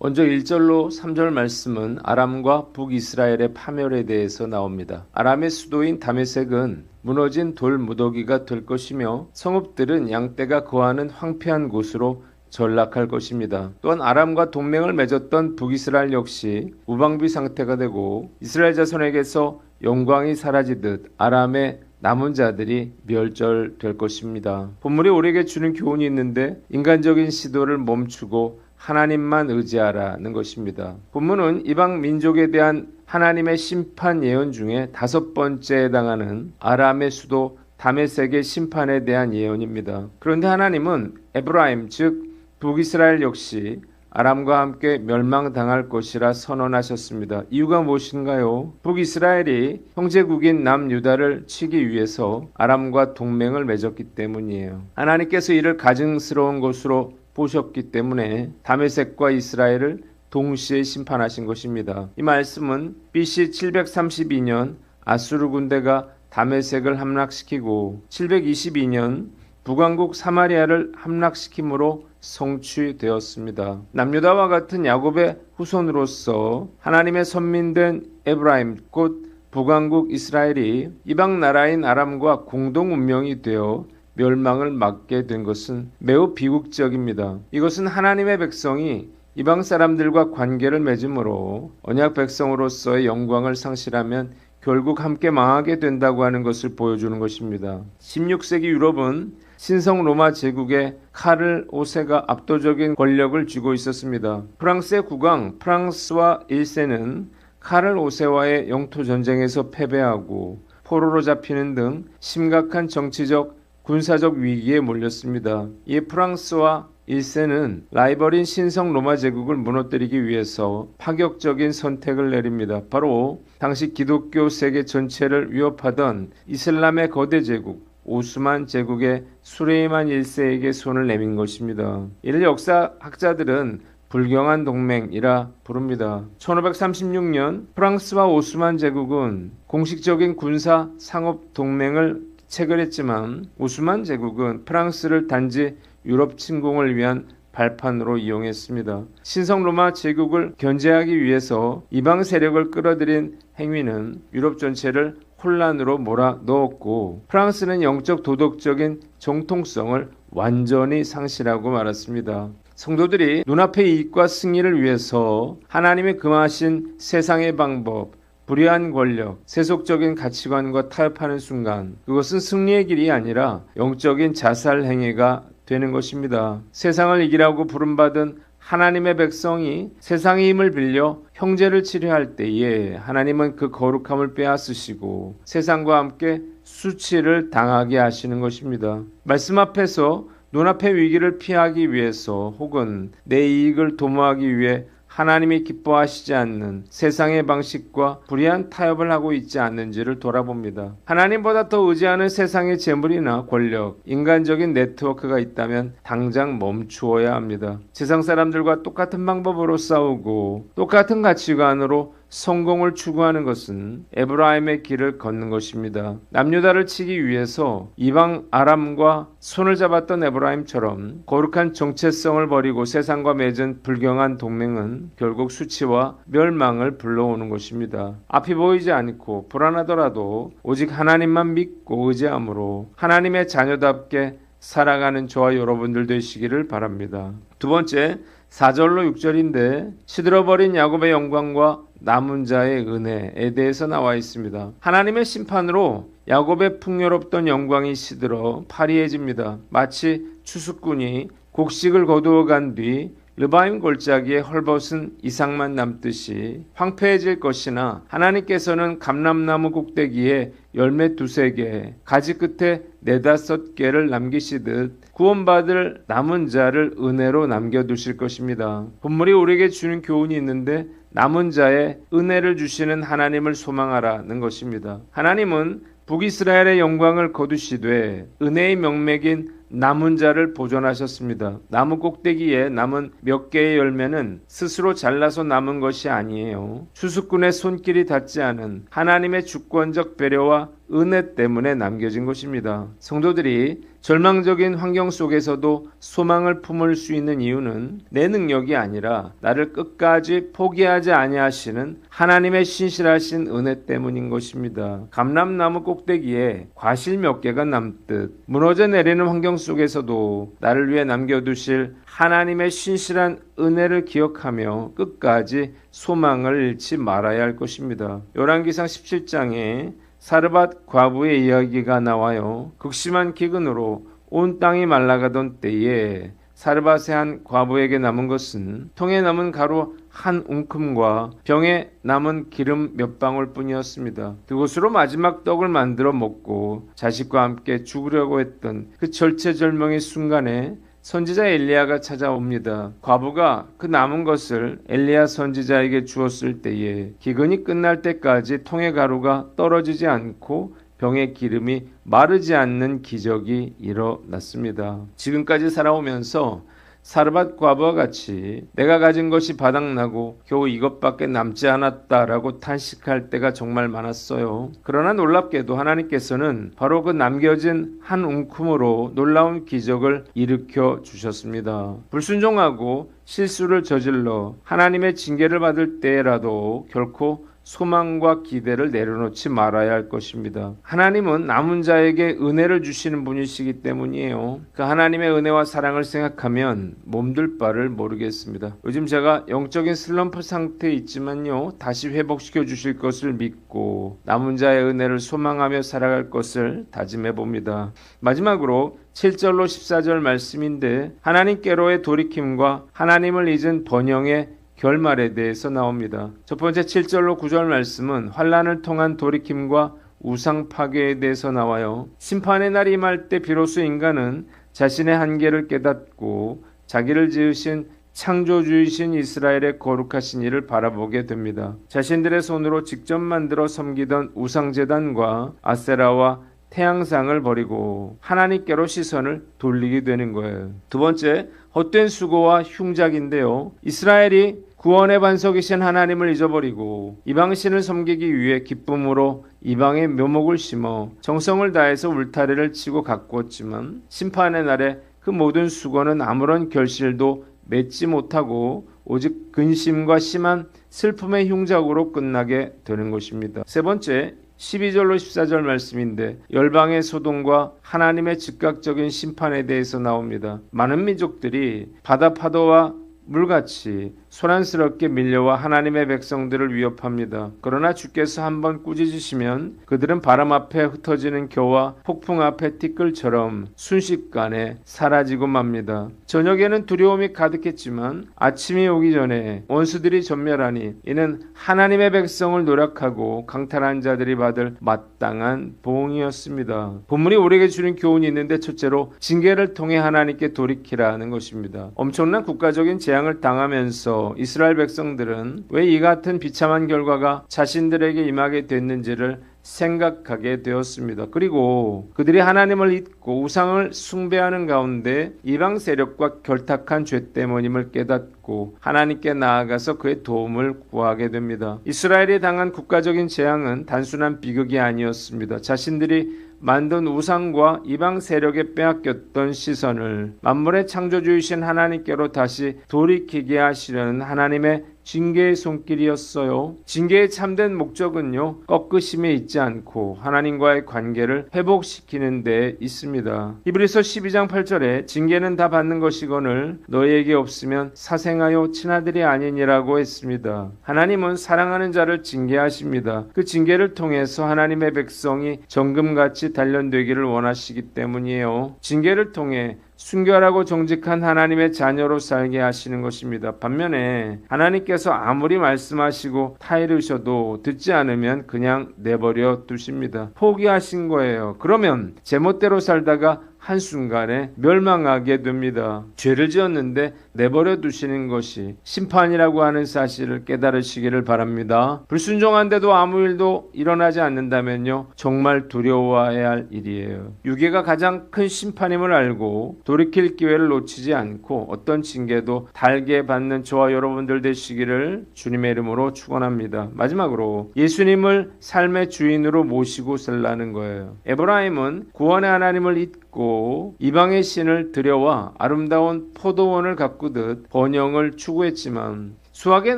먼저 1절로 3절 말씀은 아람과 북이스라엘의 파멸에 대해서 나옵니다. 아람의 수도인 다메섹은 무너진 돌 무더기가 될 것이며 성읍들은 양떼가 거하는 황폐한 곳으로 전락할 것입니다. 또한 아람과 동맹을 맺었던 북이스라엘 역시 무방비 상태가 되고 이스라엘 자손에게서 영광이 사라지듯 아람의 남은 자들이 멸절될 것입니다. 본문이 우리에게 주는 교훈이 있는데 인간적인 시도를 멈추고 하나님만 의지하라는 것입니다. 본문은 이방 민족에 대한 하나님의 심판 예언 중에 5번째에 해당하는 아람의 수도 다메섹의 심판에 대한 예언입니다. 그런데 하나님은 에브라임 즉 북이스라엘 역시 아람과 함께 멸망당할 것이라 선언하셨습니다. 이유가 무엇인가요? 북이스라엘이 형제국인 남유다를 치기 위해서 아람과 동맹을 맺었기 때문이에요. 하나님께서 이를 가증스러운 것으로 보셨기 때문에 다메섹과 이스라엘을 동시에 심판하신 것입니다. 이 말씀은 BC 732년 아수르 군대가 다메섹을 함락시키고 722년 북왕국 사마리아를 함락시킴으로 성취되었습니다. 남유다와 같은 야곱의 후손으로서 하나님의 선민된 에브라임 곧 북왕국 이스라엘이 이방 나라인 아람과 공동 운명이 되어 멸망을 맞게 된 것은 매우 비극적입니다. 이것은 하나님의 백성이 이방 사람들과 관계를 맺음으로 언약 백성으로서의 영광을 상실하면 결국 함께 망하게 된다고 하는 것을 보여주는 것입니다. 16세기 유럽은 신성 로마 제국의 카를 5세가 압도적인 권력을 쥐고 있었습니다. 프랑스의 국왕 프랑스와 1세는 카를 5세와의 영토 전쟁에서 패배하고 포로로 잡히는 등 심각한 정치적 군사적 위기에 몰렸습니다. 이에 프랑스와 1세는 라이벌인 신성 로마 제국을 무너뜨리기 위해서 파격적인 선택을 내립니다. 바로 당시 기독교 세계 전체를 위협하던 이슬람의 거대 제국 오스만 제국의 수레이만 1세에게 손을 내민 것입니다. 이를 역사학자들은 불경한 동맹이라 부릅니다. 1536년 프랑스와 오스만 제국은 공식적인 군사 상업 동맹을 체결했지만 오스만 제국은 프랑스를 단지 유럽 침공을 위한 발판으로 이용했습니다. 신성 로마 제국을 견제하기 위해서 이방 세력을 끌어들인 행위는 유럽 전체를 혼란으로 몰아넣었고 프랑스는 영적 도덕적인 정통성을 완전히 상실하고 말았습니다. 성도들이 눈앞의 이익과 승리를 위해서 하나님이 금하신 세상의 방법, 불의한 권력, 세속적인 가치관과 타협하는 순간 그것은 승리의 길이 아니라 영적인 자살 행위가 되는 것입니다. 세상을 이기라고 부름받은 하나님의 백성이 세상의 힘을 빌려 형제를 치료할 때에 하나님은 그 거룩함을 빼앗으시고 세상과 함께 수치를 당하게 하시는 것입니다. 말씀 앞에서 눈앞의 위기를 피하기 위해서 혹은 내 이익을 도모하기 위해 하나님이 기뻐하시지 않는 세상의 방식과 불의한 타협을 하고 있지 않는지를 돌아봅니다. 하나님보다 더 의지하는 세상의 재물이나 권력, 인간적인 네트워크가 있다면 당장 멈추어야 합니다. 세상 사람들과 똑같은 방법으로 싸우고 똑같은 가치관으로 성공을 추구하는 것은 에브라임의 길을 걷는 것입니다. 남유다를 치기 위해서 이방 아람과 손을 잡았던 에브라임처럼 거룩한 정체성을 버리고 세상과 맺은 불경한 동맹은 결국 수치와 멸망을 불러오는 것입니다. 앞이 보이지 않고 불안하더라도 오직 하나님만 믿고 의지함으로 하나님의 자녀답게 살아가는 저와 여러분들 되시기를 바랍니다. 두 번째, 4절로 6절인데 시들어버린 야곱의 영광과 남은 자의 은혜에 대해서 나와 있습니다. 하나님의 심판으로 야곱의 풍요롭던 영광이 시들어 파리해집니다. 마치 추수꾼이 곡식을 거두어 간 뒤 르바임 골짜기에 헐벗은 이삭만 남듯이 황폐해질 것이나 하나님께서는 감람나무 꼭대기에 열매 2-3개, 가지 끝에 4-5개를 남기시듯 구원받을 남은 자를 은혜로 남겨두실 것입니다. 본문이 우리에게 주는 교훈이 있는데 남은 자의 은혜를 주시는 하나님을 소망하라는 것입니다. 하나님은 북이스라엘의 영광을 거두시되 은혜의 명맥인 남은 자를 보존하셨습니다. 나무 꼭대기에 남은 몇 개의 열매는 스스로 잘라서 남은 것이 아니에요. 추수꾼의 손길이 닿지 않은 하나님의 주권적 배려와 은혜 때문에 남겨진 것입니다. 성도들이 절망적인 환경 속에서도 소망을 품을 수 있는 이유는 내 능력이 아니라 나를 끝까지 포기하지 아니하시는 하나님의 신실하신 은혜 때문인 것입니다. 감람나무 꼭대기에 과실 몇 개가 남듯 무너져 내리는 환경 속에서도 나를 위해 남겨두실 하나님의 신실한 은혜를 기억하며 끝까지 소망을 잃지 말아야 할 것입니다. 열왕기상 17장에 사르밧 과부의 이야기가 나와요. 극심한 기근으로 온 땅이 말라가던 때에 사르밧의 한 과부에게 남은 것은 통에 남은 가루 한 움큼과 병에 남은 기름 몇 방울 뿐이었습니다. 그것으로 마지막 떡을 만들어 먹고 자식과 함께 죽으려고 했던 그 절체절명의 순간에 선지자 엘리야가 찾아옵니다. 과부가 그 남은 것을 엘리야 선지자에게 주었을 때에 기근이 끝날 때까지 통의 가루가 떨어지지 않고 병의 기름이 마르지 않는 기적이 일어났습니다. 지금까지 살아오면서 사르밧 과부와 같이 내가 가진 것이 바닥나고 겨우 이것밖에 남지 않았다라고 탄식할 때가 정말 많았어요. 그러나 놀랍게도 하나님께서는 바로 그 남겨진 한 움큼으로 놀라운 기적을 일으켜 주셨습니다. 불순종하고 실수를 저질러 하나님의 징계를 받을 때라도 결코 소망과 기대를 내려놓지 말아야 할 것입니다. 하나님은 남은 자에게 은혜를 주시는 분이시기 때문이에요. 그 하나님의 은혜와 사랑을 생각하면 몸둘 바를 모르겠습니다. 요즘 제가 영적인 슬럼프 상태에 있지만요, 다시 회복시켜 주실 것을 믿고 남은 자의 은혜를 소망하며 살아갈 것을 다짐해 봅니다. 마지막으로 7절로 14절 말씀인데 하나님께로의 돌이킴과 하나님을 잊은 번영의 결말에 대해서 나옵니다. 첫 번째 7절로 9절 말씀은 환난을 통한 돌이킴과 우상 파괴에 대해서 나와요. 심판의 날이 임할 때 비로소 인간은 자신의 한계를 깨닫고 자기를 지으신 창조주이신 이스라엘의 거룩하신 이를 바라보게 됩니다. 자신들의 손으로 직접 만들어 섬기던 우상제단과 아세라와 태양상을 버리고 하나님께로 시선을 돌리게 되는 거예요. 두 번째, 헛된 수고와 흉작인데요. 이스라엘이 구원의 반석이신 하나님을 잊어버리고 이방신을 섬기기 위해 기쁨으로 이방의 묘목을 심어 정성을 다해서 울타리를 치고 가꾸었지만 심판의 날에 그 모든 수고는 아무런 결실도 맺지 못하고 오직 근심과 심한 슬픔의 흉작으로 끝나게 되는 것입니다. 세 번째, 12절로 14절 말씀인데 열방의 소동과 하나님의 즉각적인 심판에 대해서 나옵니다. 많은 민족들이 바다 파도와 물같이 소란스럽게 밀려와 하나님의 백성들을 위협합니다. 그러나 주께서 한번 꾸짖으시면 그들은 바람 앞에 흩어지는 겨와 폭풍 앞에 티끌처럼 순식간에 사라지고 맙니다. 저녁에는 두려움이 가득했지만 아침이 오기 전에 원수들이 전멸하니 이는 하나님의 백성을 노력하고 강탈한 자들이 받을 마땅한 보응이었습니다. 본문이 우리에게 주는 교훈이 있는데 첫째로 징계를 통해 하나님께 돌이키라는 것입니다. 엄청난 국가적인 재앙을 당하면서 이스라엘 백성들은 왜 이 같은 비참한 결과가 자신들에게 임하게 됐는지를 생각하게 되었습니다. 그리고 그들이 하나님을 잊고 우상을 숭배하는 가운데 이방 세력과 결탁한 죄 때문임을 깨닫고 하나님께 나아가서 그의 도움을 구하게 됩니다. 이스라엘이 당한 국가적인 재앙은 단순한 비극이 아니었습니다. 자신들이 만든 우상과 이방 세력에 빼앗겼던 시선을 만물의 창조주이신 하나님께로 다시 돌이키게 하시려는 하나님의 징계의 손길이었어요. 징계의 참된 목적은요, 꺾으심에 있지 않고 하나님과의 관계를 회복시키는 데 있습니다. 히브리서 12장 8절에 징계는 다 받는 것이거늘 너희에게 없으면 사생하여 친아들이 아니니라고 했습니다. 하나님은 사랑하는 자를 징계하십니다. 그 징계를 통해서 하나님의 백성이 정금같이 단련되기를 원하시기 때문이에요. 징계를 통해 순결하고 정직한 하나님의 자녀로 살게 하시는 것입니다. 반면에 하나님께서 아무리 말씀하시고 타이르셔도 듣지 않으면 그냥 내버려 두십니다. 포기하신 거예요. 그러면 제멋대로 살다가 한순간에 멸망하게 됩니다. 죄를 지었는데 내버려 두시는 것이 심판이라고 하는 사실을 깨달으시기를 바랍니다. 불순종한데도 아무 일도 일어나지 않는다면요, 정말 두려워해야 할 일이에요. 유괴가 가장 큰 심판임을 알고 돌이킬 기회를 놓치지 않고 어떤 징계도 달게 받는 저와 여러분들 되시기를 주님의 이름으로 축원합니다. 마지막으로 예수님을 삶의 주인으로 모시고 살라는 거예요. 에브라임은 구원의 하나님을 잊고 이방의 신을 들여와 아름다운 포도원을 가꾸듯 번영을 추구했지만 수확의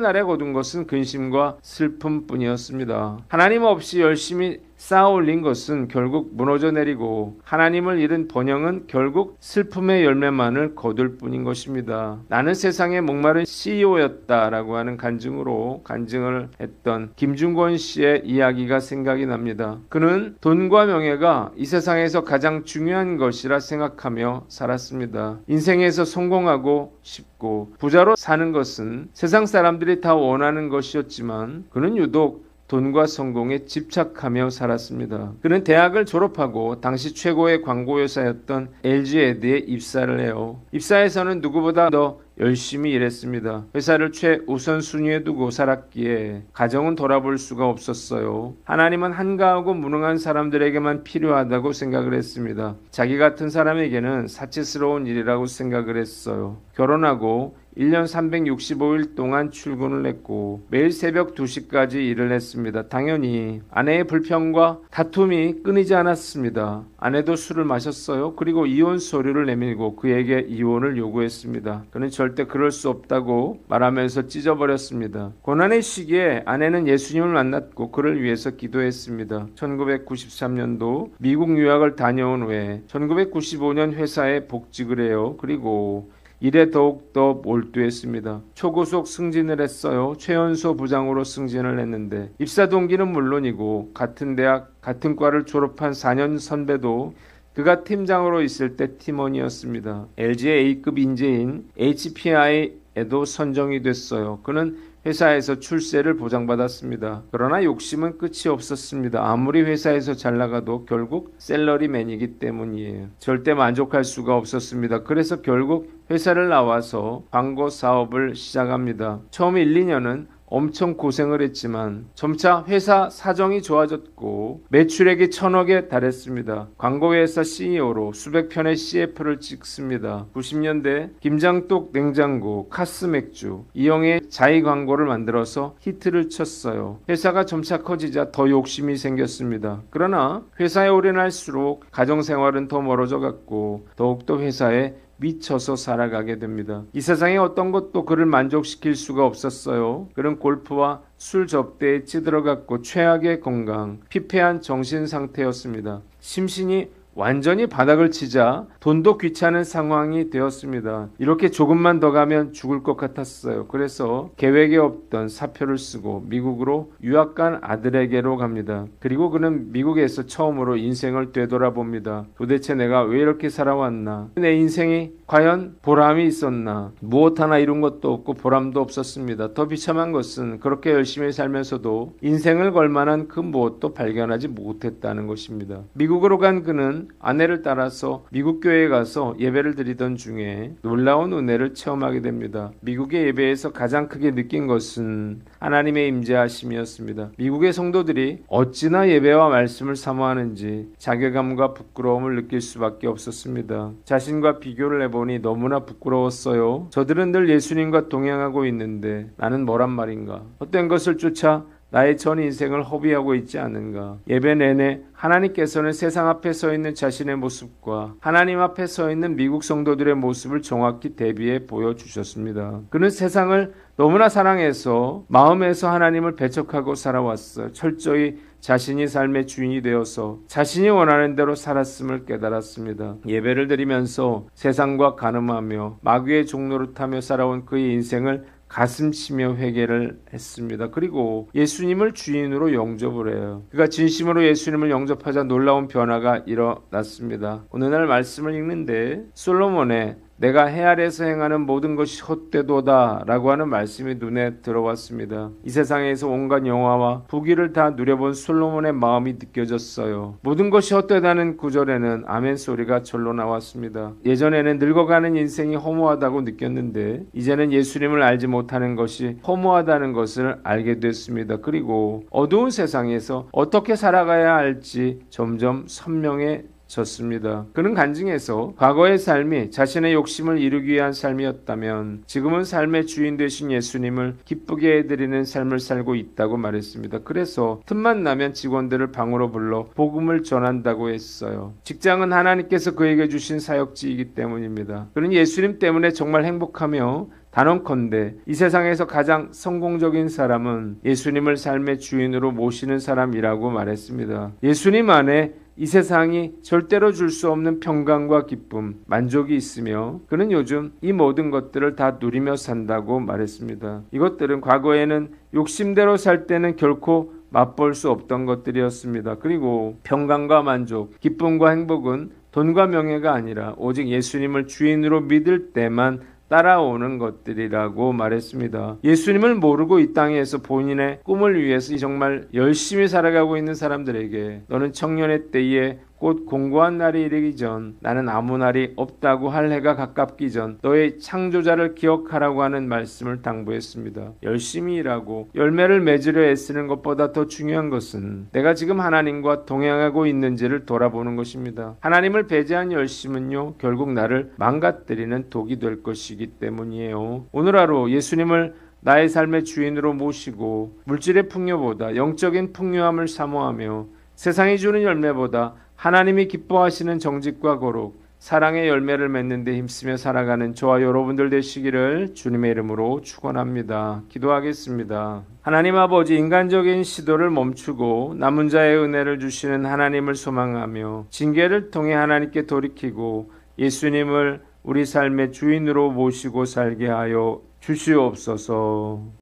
날에 거둔 것은 근심과 슬픔뿐이었습니다. 하나님 없이 열심히 쌓아 올린 것은 결국 무너져 내리고 하나님을 잃은 번영은 결국 슬픔의 열매만을 거둘 뿐인 것입니다. 나는 세상의 목마른 CEO였다라고 하는 간증을 했던 김중권 씨의 이야기가 생각이 납니다. 그는 돈과 명예가 이 세상에서 가장 중요한 것이라 생각하며 살았습니다. 인생에서 성공하고 싶고 부자로 사는 것은 세상 사람들이 다 원하는 것이었지만 그는 유독 돈과 성공에 집착하며 살았습니다. 그는 대학을 졸업하고 당시 최고의 광고회사였던 LG 에드에 입사를 해요. 입사에서는 누구보다 더 열심히 일했습니다. 회사를 최우선 순위에 두고 살았기에 가정은 돌아볼 수가 없었어요. 하나님은 한가하고 무능한 사람들에게만 필요하다고 생각을 했습니다. 자기 같은 사람에게는 사치스러운 일이라고 생각을 했어요. 결혼하고 1년 365일 동안 출근을 했고 매일 새벽 2시까지 일을 했습니다. 당연히 아내의 불평과 다툼이 끊이지 않았습니다. 아내도 술을 마셨어요. 그리고 이혼 서류를 내밀고 그에게 이혼을 요구했습니다. 그는 절대 그럴 수 없다고 말하면서 찢어버렸습니다. 고난의 시기에 아내는 예수님을 만났고 그를 위해서 기도했습니다. 1993년도 미국 유학을 다녀온 후에 1995년 회사에 복직을 해요. 그리고 일에 더욱더 몰두했습니다. 초고속 승진을 했어요. 최연소 부장으로 승진을 했는데 입사 동기는 물론이고 같은 대학 같은 과를 졸업한 4년 선배도 그가 팀장으로 있을 때 팀원이었습니다. LG의 A급 인재인 HPI에도 선정이 됐어요. 그는 회사에서 출세를 보장받았습니다. 그러나 욕심은 끝이 없었습니다. 아무리 회사에서 잘 나가도 결국 샐러리맨이기 때문이에요. 절대 만족할 수가 없었습니다. 그래서 결국 회사를 나와서 광고 사업을 시작합니다. 처음 1, 2년은 엄청 고생을 했지만 점차 회사 사정이 좋아졌고 매출액이 1,000억에 달했습니다. 광고회사 CEO로 수백 편의 CF를 찍습니다. 90년대 김장독 냉장고, 카스 맥주, 이영의 자의 광고를 만들어서 히트를 쳤어요. 회사가 점차 커지자 더 욕심이 생겼습니다. 그러나 회사에 오래 날수록 가정생활은 더 멀어져 갔고 더욱더 회사에 미쳐서 살아가게 됩니다. 이 세상에 어떤 것도 그를 만족시킬 수가 없었어요. 그는 골프와 술 접대에 찌들어갔고 최악의 건강, 피폐한 정신 상태였습니다. 심신이 완전히 바닥을 치자 돈도 귀찮은 상황이 되었습니다. 이렇게 조금만 더 가면 죽을 것 같았어요. 그래서 계획에 없던 사표를 쓰고 미국으로 유학 간 아들에게로 갑니다. 그리고 그는 미국에서 처음으로 인생을 되돌아봅니다. 도대체 내가 왜 이렇게 살아왔나? 내 인생이 과연 보람이 있었나? 무엇 하나 이룬 것도 없고 보람도 없었습니다. 더 비참한 것은 그렇게 열심히 살면서도 인생을 걸 만한 그 무엇도 발견하지 못했다는 것입니다. 미국으로 간 그는 아내를 따라서 미국 교회에 가서 예배를 드리던 중에 놀라운 은혜를 체험하게 됩니다. 미국의 예배에서 가장 크게 느낀 것은 하나님의 임재하심이었습니다. 미국의 성도들이 어찌나 예배와 말씀을 사모하는지 자괴감과 부끄러움을 느낄 수밖에 없었습니다. 자신과 비교를 해보니 너무나 부끄러웠어요. 저들은 늘 예수님과 동행하고 있는데 나는 뭐란 말인가? 헛된 것을 쫓아 나의 전 인생을 허비하고 있지 않은가? 예배 내내 하나님께서는 세상 앞에 서 있는 자신의 모습과 하나님 앞에 서 있는 미국 성도들의 모습을 정확히 대비해 보여주셨습니다. 그는 세상을 너무나 사랑해서 마음에서 하나님을 배척하고 살아왔어요. 철저히 자신이 삶의 주인이 되어서 자신이 원하는 대로 살았음을 깨달았습니다. 예배를 드리면서 세상과 가늠하며 마귀의 종노릇 하며 살아온 그의 인생을 가슴치며 회개를 했습니다. 그리고 예수님을 주인으로 영접을 해요. 그가 진심으로 예수님을 영접하자 놀라운 변화가 일어났습니다. 어느 날 말씀을 읽는데 솔로몬의 내가 해 아래에서 행하는 모든 것이 헛되도다 라고 하는 말씀이 눈에 들어왔습니다. 이 세상에서 온갖 영화와 부귀를 다 누려본 솔로몬의 마음이 느껴졌어요. 모든 것이 헛되다는 구절에는 아멘 소리가 절로 나왔습니다. 예전에는 늙어가는 인생이 허무하다고 느꼈는데 이제는 예수님을 알지 못하는 것이 허무하다는 것을 알게 됐습니다. 그리고 어두운 세상에서 어떻게 살아가야 할지 점점 선명해졌습니다. 그는 간증해서 과거의 삶이 자신의 욕심을 이루기 위한 삶이었다면 지금은 삶의 주인 되신 예수님을 기쁘게 해드리는 삶을 살고 있다고 말했습니다. 그래서 틈만 나면 직원들을 방으로 불러 복음을 전한다고 했어요. 직장은 하나님께서 그에게 주신 사역지이기 때문입니다. 그는 예수님 때문에 정말 행복하며 단언컨대 이 세상에서 가장 성공적인 사람은 예수님을 삶의 주인으로 모시는 사람이라고 말했습니다. 예수님 안에 이 세상이 절대로 줄 수 없는 평강과 기쁨, 만족이 있으며 그는 요즘 이 모든 것들을 다 누리며 산다고 말했습니다. 이것들은 과거에는 욕심대로 살 때는 결코 맛볼 수 없던 것들이었습니다. 그리고 평강과 만족, 기쁨과 행복은 돈과 명예가 아니라 오직 예수님을 주인으로 믿을 때만 따라오는 것들이라고 말했습니다. 예수님을 모르고 이 땅에서 본인의 꿈을 위해서 정말 열심히 살아가고 있는 사람들에게 너는 청년의 때에 곧 공고한 날이 이르기 전 나는 아무 날이 없다고 할 해가 가깝기 전 너의 창조자를 기억하라고 하는 말씀을 당부했습니다. 열심히 일하고 열매를 맺으려 애쓰는 것보다 더 중요한 것은 내가 지금 하나님과 동행하고 있는지를 돌아보는 것입니다. 하나님을 배제한 열심은요 결국 나를 망가뜨리는 독이 될 것이기 때문이에요. 오늘 하루 예수님을 나의 삶의 주인으로 모시고 물질의 풍요보다 영적인 풍요함을 사모하며 세상이 주는 열매보다 하나님이 기뻐하시는 정직과 거룩, 사랑의 열매를 맺는 데 힘쓰며 살아가는 저와 여러분들 되시기를 주님의 이름으로 축원합니다. 기도하겠습니다. 하나님 아버지, 인간적인 시도를 멈추고 남은 자의 은혜를 주시는 하나님을 소망하며 징계를 통해 하나님께 돌이키고 예수님을 우리 삶의 주인으로 모시고 살게 하여 주시옵소서.